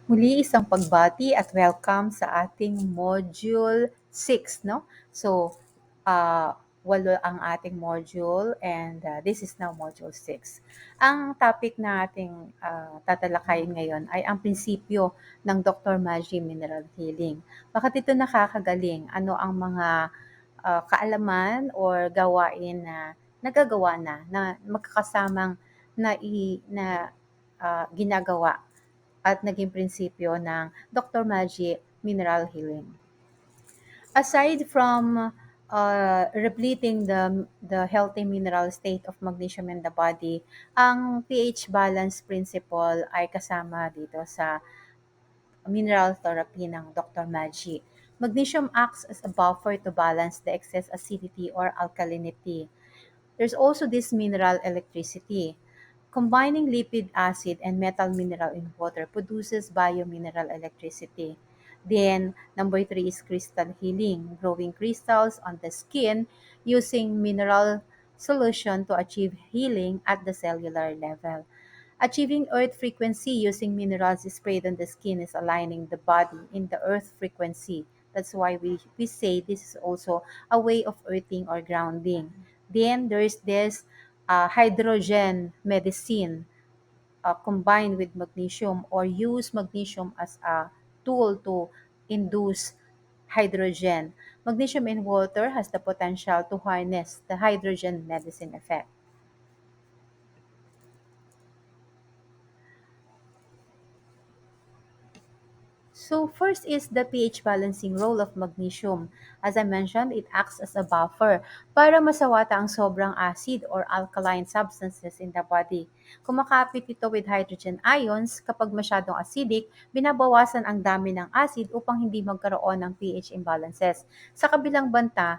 Muli isang pagbati at welcome sa ating Module 6, no? So, walo ang ating module and this is now Module 6. Ang topic na ating tatalakayin ngayon ay ang prinsipyo ng Dr. Maggi Mineral Healing. Bakit ito nakakagaling? Ano ang mga kaalaman or gawain na nagagawa na magkakasamang ginagawa at naging prinsipyo ng Dr. Maggi Mineral Healing. Aside from repleting the healthy mineral state of magnesium in the body, ang pH balance principle ay kasama dito sa mineral therapy ng Dr. Maggi. Magnesium acts as a buffer to balance the excess acidity or alkalinity. There's also this mineral electricity. Combining lipid acid and metal mineral in water produces biomineral electricity. Then, number three is crystal healing, growing crystals on the skin using mineral solution to achieve healing at the cellular level. Achieving earth frequency using minerals sprayed on the skin is aligning the body in the earth frequency. That's why we say this is also a way of earthing or grounding. Then there's this hydrogen medicine combined with magnesium or use magnesium as a tool to induce hydrogen. Magnesium in water has the potential to harness the hydrogen medicine effect. So first is the pH balancing role of magnesium. As I mentioned, it acts as a buffer para masawata ang sobrang acid or alkaline substances in the body. Kumakapit ito with hydrogen ions kapag masyadong acidic, binabawasan ang dami ng acid upang hindi magkaroon ng pH imbalances. Sa kabilang banda,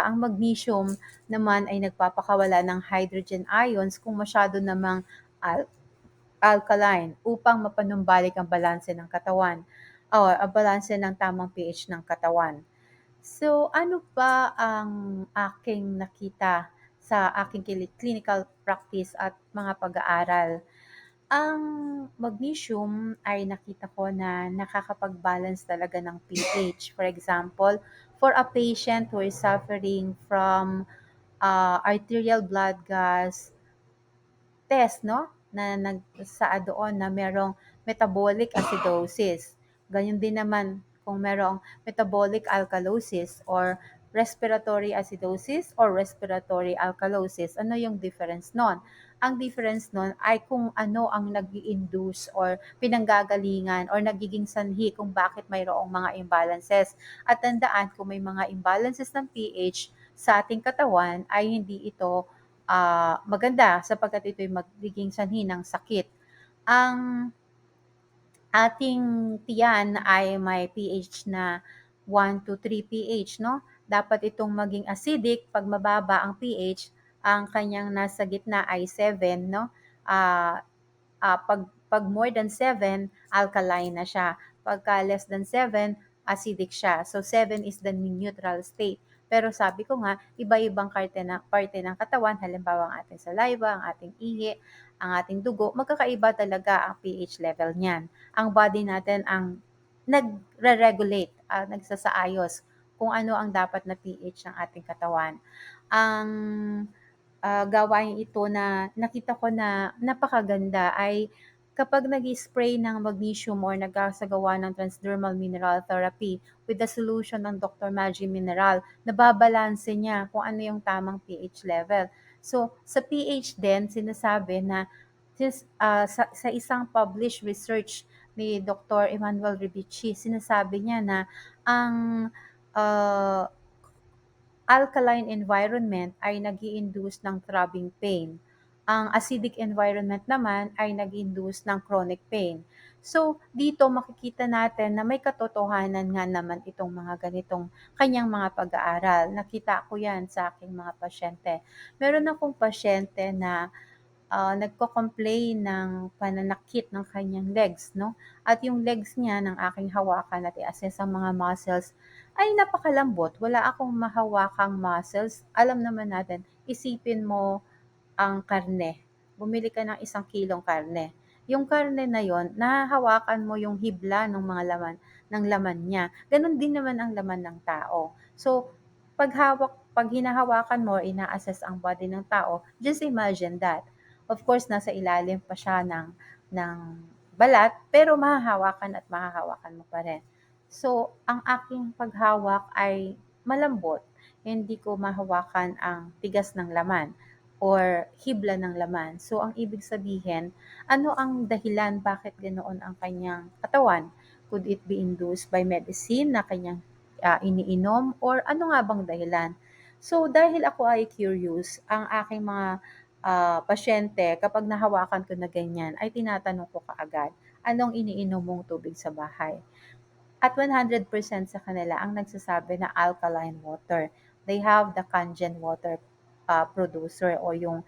ang magnesium naman ay nagpapakawala ng hydrogen ions kung masyado namang alkaline upang mapanumbalik ang balanse ng katawan o ang balanse ng tamang pH ng katawan. So, ano ba ang aking nakita sa aking clinical practice at mga pag-aaral? Ang magnesium ay nakita ko na nakakapag-balance talaga ng pH. For example, for a patient who is suffering from arterial blood gas test, no? Na nagsaad doon na merong metabolic acidosis. Ganyan din naman kung merong metabolic alkalosis or respiratory acidosis or respiratory alkalosis. Ano yung difference nun? Ang difference nun ay kung ano ang nag induce or pinanggagalingan or nagiging sanhi kung bakit mayroong mga imbalances. At tandaan, kung may mga imbalances ng pH sa ating katawan ay hindi ito maganda sapagkat ito'y magiging sanhi ng sakit. Ang ating tiyan ay may pH na 1 to 3 pH, no? Dapat itong maging acidic. Pag mababa ang pH, ang kanyang nasa gitna ay 7, no? Ah, pag more than 7, alkaline na siya. Pagka less than 7, acidic siya. So 7 is the neutral state. Pero sabi ko nga, iba-ibang parte ng katawan, halimbawa ang ating saliva, ang ating ihi, ang ating dugo, magkakaiba talaga ang pH level niyan. Ang body natin ang nagre-regulate, nagsasaayos kung ano ang dapat na pH ng ating katawan. Ang gawain ito na nakita ko na napakaganda ay kapag nag-spray ng magnesium or nagsasagawa ng transdermal mineral therapy with the solution ng Dr. Maggi Mineral, nababalanse niya kung ano yung tamang pH level. So, sa pH din, sinasabi na sa isang published research ni Dr. Emmanuel Ribici, sinasabi niya na ang uh, alkaline environment ay nag-i-induce ng throbbing pain. Ang acidic environment naman ay nag-induce ng chronic pain. So, dito makikita natin na may katotohanan nga naman itong mga ganitong kanyang mga pag-aaral. Nakita ko yan sa aking mga pasyente. Meron akong pasyente na nagko-complain ng pananakit ng kanyang legs, no? At yung legs niya ng aking hawakan at i-assess ang mga muscles ay napakalambot. Wala akong mahawakang muscles. Alam naman natin, isipin mo ang karne. Bumili ka ng 1 kilong karne. yung karne na yon, nahahawakan mo yung hibla ng laman niya. Ganon din naman ang laman ng tao. So, pag hinahawakan mo, ina-assess ang body ng tao, just imagine that. Of course, nasa ilalim pa siya ng balat, pero mahahawakan mo pa rin. So, ang aking paghawak ay malambot. Hindi ko mahawakan ang tigas ng laman or hibla ng laman. So, ang ibig sabihin, ano ang dahilan bakit ganoon ang kanyang katawan? Could it be induced by medicine na kanyang iniinom or ano nga bang dahilan? So, dahil ako ay curious, ang aking mga pasyente, kapag nahawakan ko na ganyan, ay tinatanong ko kaagad, anong iniinom mong tubig sa bahay? At 100% sa kanila ang nagsasabi na alkaline water. They have the Kangen water producer o yung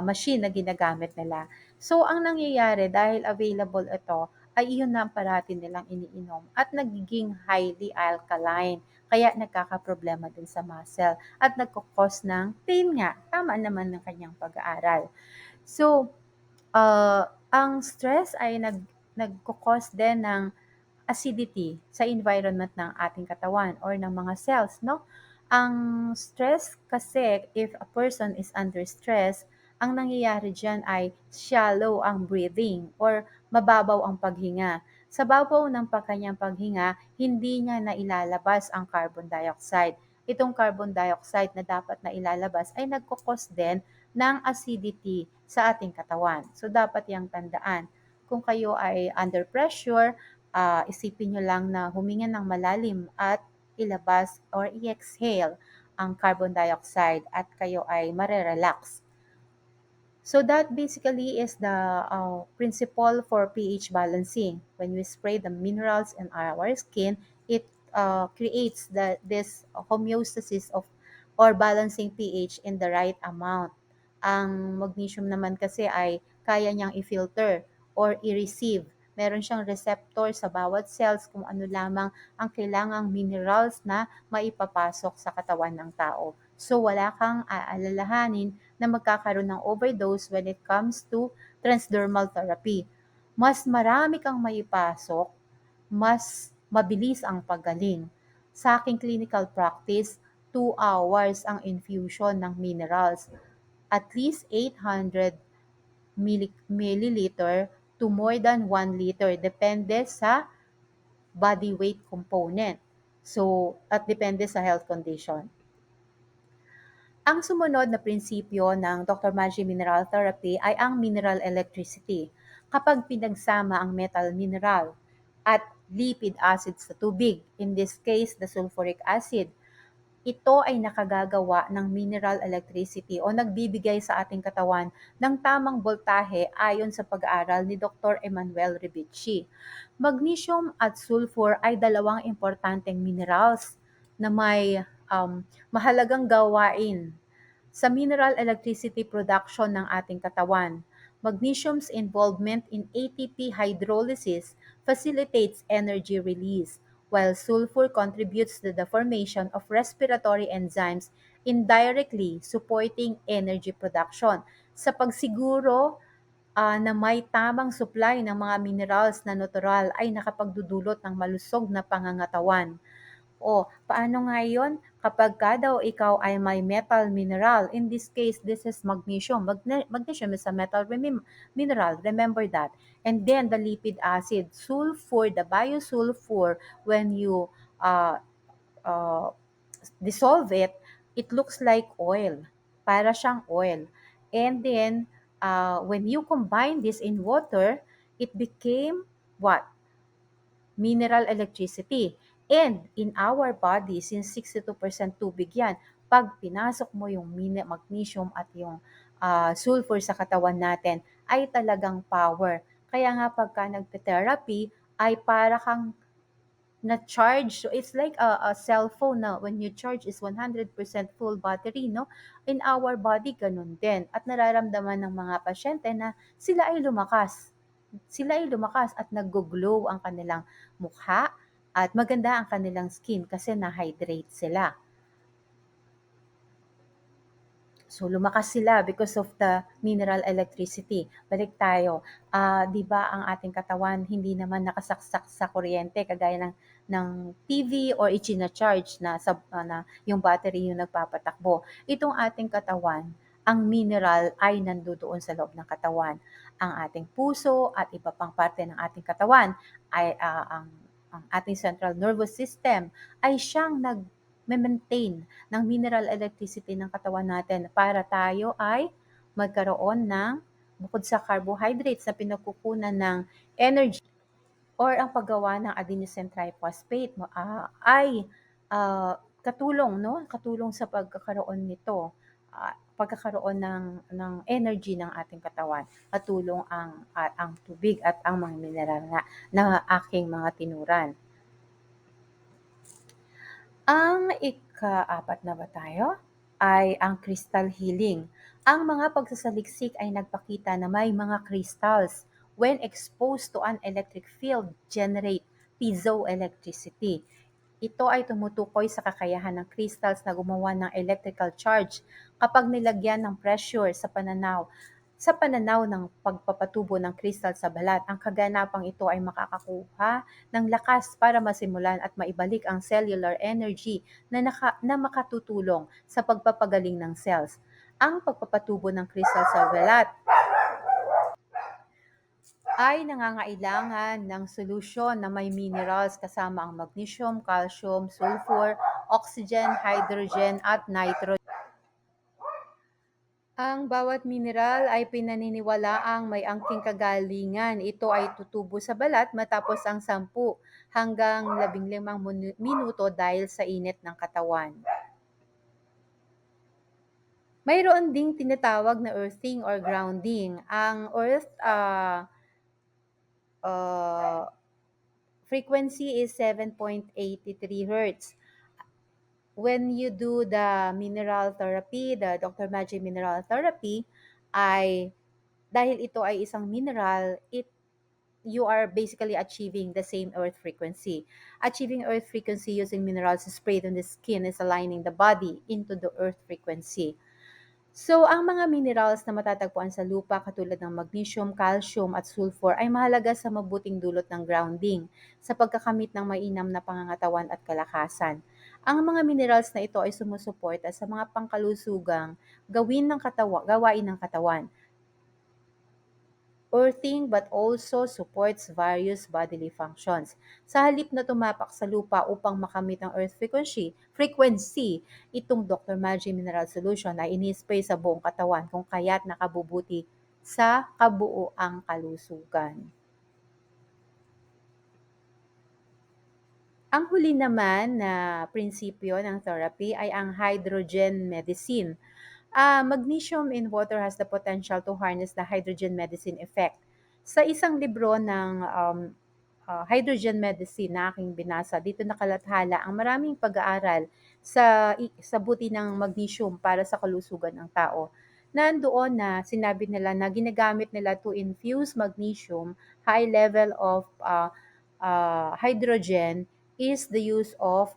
machine na ginagamit nila. So, ang nangyayari dahil available ito, ay iyon na ang parati nilang iniinom at nagiging highly alkaline. Kaya nagkakaproblema din sa muscle at nagkakos ng pain nga. Tama naman ng kanyang pag-aaral. So, ang stress ay nagkukos din ng acidity sa environment ng ating katawan or ng mga cells, no? Ang stress kasi, if a person is under stress, ang nangyayari diyan ay shallow ang breathing or mababaw ang paghinga. Sa babaw ng kanyang paghinga, hindi niya na ilalabas ang carbon dioxide. Itong carbon dioxide na dapat na ilalabas ay nagkukos din ng acidity sa ating katawan. So, dapat yang tandaan. Kung kayo ay under pressure, isipin nyo lang na huminga ng malalim at ilabas or i-exhale ang carbon dioxide at kayo ay marerelax. So that basically is the principle for pH balancing. When we spray the minerals in our skin, it creates this homeostasis of or balancing pH in the right amount. Ang magnesium naman kasi ay kaya niyang i-filter or i-receive. Meron siyang receptor sa bawat cells kung ano lamang ang kailangang minerals na maipapasok sa katawan ng tao. So wala kang aalalahanin na magkakaroon ng overdose when it comes to transdermal therapy. Mas marami kang maipasok, mas mabilis ang pagaling. Sa aking clinical practice, 2 hours ang infusion ng minerals. At least 800 milliliter to more than 1 liter. Depende sa body weight component. So, at depende sa health condition. Ang sumunod na prinsipyo ng Dr. Maggi Mineral Therapy ay ang mineral electricity. Kapag pinagsama ang metal mineral at lipid acid sa tubig, in this case, the sulfuric acid, ito ay nakagagawa ng mineral electricity o nagbibigay sa ating katawan ng tamang boltahe ayon sa pag-aaral ni Dr. Emmanuel Ribicci. Magnesium at sulfur ay dalawang importanteng minerals na may mahalagang gawain sa mineral electricity production ng ating katawan. Magnesium's involvement in ATP hydrolysis facilitates energy release, while sulfur contributes to the formation of respiratory enzymes indirectly supporting energy production. Sa pagsiguro na may tamang supply ng mga minerals na natural ay nakapagdudulot ng malusog na pangangatawan. O, paano nga yun? Kapag ka daw ikaw ay may metal mineral, in this case, this is magnesium. Magnesium is a metal mineral, remember that. And then the lipid acid, sulfur, the biosulfur, when you uh, uh, dissolve it, it looks like oil. Para siyang oil. And then, when you combine this in water, it became what? Mineral electricity. And in our body, since 62% tubig yan, pag pinasok mo yung magnesium at yung sulfur sa katawan natin, ay talagang power. Kaya nga pagka nagte-therapy, ay para kang na-charge. So it's like a cell phone na when you charge is 100% full battery, no? In our body, ganun din. At nararamdaman ng mga pasyente na sila ay lumakas. Sila ay lumakas at nag-glow ang kanilang mukha at maganda ang kanilang skin kasi na-hydrate sila. So lumakas sila because of the mineral electricity. Balik tayo. 'Di ba ang ating katawan hindi naman nakasaksak sa kuryente kagaya ng TV or ichina-charge na yung battery yung nagpapatakbo. Itong ating katawan, ang mineral ay nandodoon sa loob ng katawan. Ang ating puso at iba pang parte ng ating katawan ay ang ating central nervous system ay siyang nag-maintain ng mineral electricity ng katawan natin para tayo ay magkaroon ng bukod sa carbohydrates na pinagkukunan ng energy or ang paggawa ng adenosine triphosphate ay katulong, no? Katulong sa pagkakaroon nito, pagkakaroon ng energy ng ating katawan. Katulong ang tubig at ang mga mineral nga na aking mga tinuran. Ang ika-4 na ba tayo? Ay ang crystal healing. Ang mga pagsasaliksik ay nagpakita na may mga crystals when exposed to an electric field generate piezoelectricity. Ito ay tumutukoy sa kakayahan ng crystals na gumawa ng electrical charge kapag nilagyan ng pressure sa pananaw. Sa pananaw ng pagpapatubo ng kristal sa balat, ang kaganapang ito ay makakakuha ng lakas para masimulan at maibalik ang cellular energy na makatutulong sa pagpapagaling ng cells. Ang pagpapatubo ng kristal sa balat ay nangangailangan ng solusyon na may minerals kasama ang magnesium, calcium, sulfur, oxygen, hydrogen at nitrogen. Ang bawat mineral ay pinaniniwalaang may angking kagalingan. Ito ay tutubo sa balat matapos ang 10 hanggang 15 minuto dahil sa init ng katawan. Mayroon ding tinatawag na earthing or grounding. Ang earth frequency is 7.83 Hz. When you do the mineral therapy, the Dr. Magic Mineral Therapy, ay dahil ito ay isang mineral, you are basically achieving the same earth frequency. Achieving earth frequency using minerals sprayed on the skin is aligning the body into the earth frequency. So, ang mga minerals na matatagpuan sa lupa katulad ng magnesium, calcium at sulfur ay mahalaga sa mabuting dulot ng grounding sa pagkakamit ng mainam na pangangatawan at kalakasan. Ang mga minerals na ito ay sumusuporta sa mga pangkalusugang gawain ng katawan, earthing but also supports various bodily functions. Sa halip na tumapak sa lupa upang makamit ang earth frequency, itong Dr. Magic Mineral Solution ay ini-spray sa buong katawan kung kaya't nakabubuti sa kabuuang kalusugan. Ang huli naman na prinsipyo ng therapy ay ang hydrogen medicine. Magnesium in water has the potential to harness the hydrogen medicine effect. Sa isang libro ng hydrogen medicine na aking binasa, dito nakalathala ang maraming pag-aaral sa buti ng magnesium para sa kalusugan ng tao. Nandoon na sinabi nila na ginagamit nila to infuse magnesium, high level of hydrogen is the use of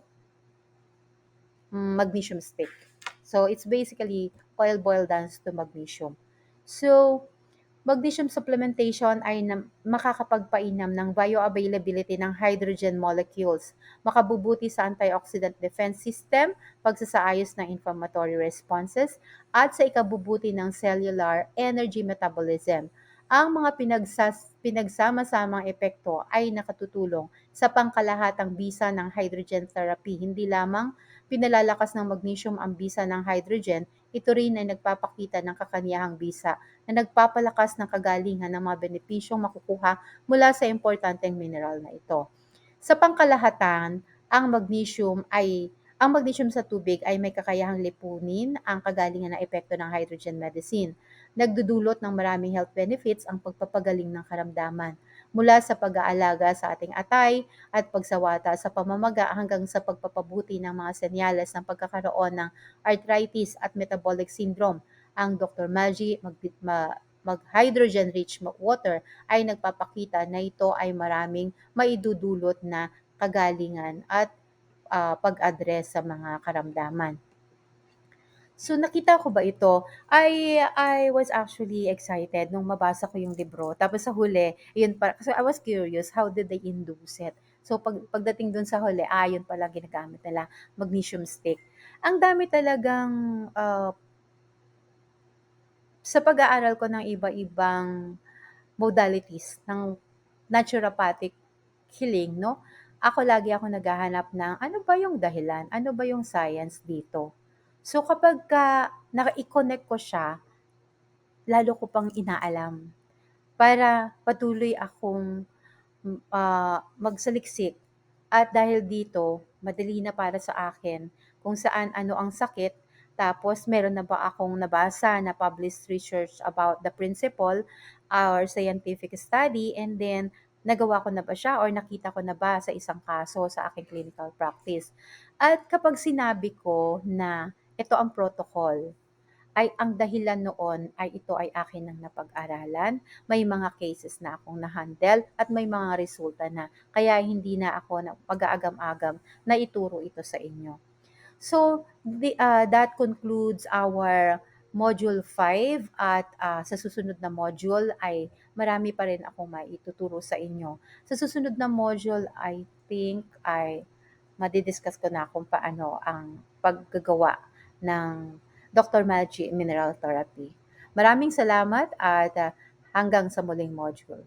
magnesium stick. So, it's basically oil boiled down to magnesium. So, magnesium supplementation ay makakapagpainam ng bioavailability ng hydrogen molecules, makabubuti sa antioxidant defense system, pagsasaayos ng inflammatory responses, at sa ikabubuti ng cellular energy metabolism. Ang mga pinagsama-samang epekto ay nakatutulong sa pangkalahatang bisa ng hydrogen therapy. Hindi lamang pinalalakas ng magnesium ang bisa ng hydrogen, ito rin ay nagpapakita ng kakanyahang bisa na nagpapalakas ng kagalingan ng mga benepisyong makukuha mula sa importanteng mineral na ito. Sa pangkalahatan, ang magnesium sa tubig ay may kakayahang lipunin ang kagalingan ng epekto ng hydrogen medicine. Nagdudulot ng maraming health benefits ang pagpapagaling ng karamdaman mula sa pag-aalaga sa ating atay at pagsawata sa pamamaga hanggang sa pagpapabuti ng mga senyales ng pagkakaroon ng arthritis at metabolic syndrome. Ang Dr. Maggi mag-hydrogen-rich water ay nagpapakita na ito ay maraming maidudulot na kagalingan at pag-address sa mga karamdaman. So nakita ko ba ito, I was actually excited nung mabasa ko yung libro tapos sa huli yun pa kasi I was curious how did they induce it. So pagdating dun sa huli, yun pala ginagamit nila, magnesium stick. Ang dami talagang, sa pag-aaral ko ng iba-ibang modalities ng naturopathic healing 'no, ako naghahanap ng ano ba yung dahilan, ano ba yung science dito. So kapagka nai-connect ko siya, lalo ko pang inaalam para patuloy akong, magsaliksik at dahil dito madali na para sa akin kung saan ano ang sakit, tapos meron na ba akong nabasa na published research about the principle or scientific study, and then nagawa ko na ba siya or nakita ko na ba sa isang kaso sa aking clinical practice. At kapag sinabi ko na ito ang protocol, ay ang dahilan noon ay ito ay akin ng napag-aralan, may mga cases na akong na-handle at may mga resulta na. Kaya hindi na ako na pag-aagam-agam na ituro ito sa inyo. So, that concludes our Module 5 at sa susunod na module ay marami pa rin akong maituturo sa inyo. Sa susunod na module, I think ay madidiscuss ko na kung paano ang paggagawa ng Dr. Malchi Mineral Therapy. Maraming salamat at hanggang sa muling module.